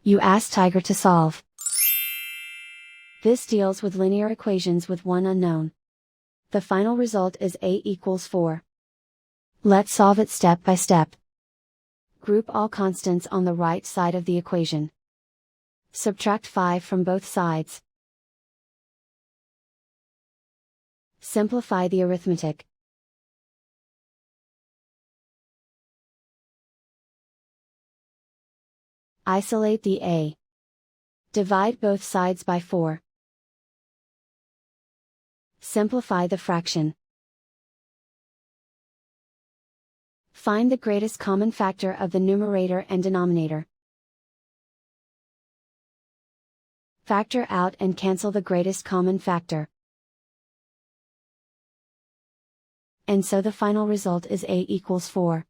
You ask Tiger to solve. This deals with linear equations with one unknown. The final result is a equals 4. Let's solve it step by step. Group all constants on the right side of the equation. Subtract 5 from both sides. Simplify the arithmetic. Isolate the a. Divide both sides by 4. Simplify the fraction. Find the greatest common factor of the numerator and denominator. Factor out and cancel the greatest common factor. And so the final result is a equals 4.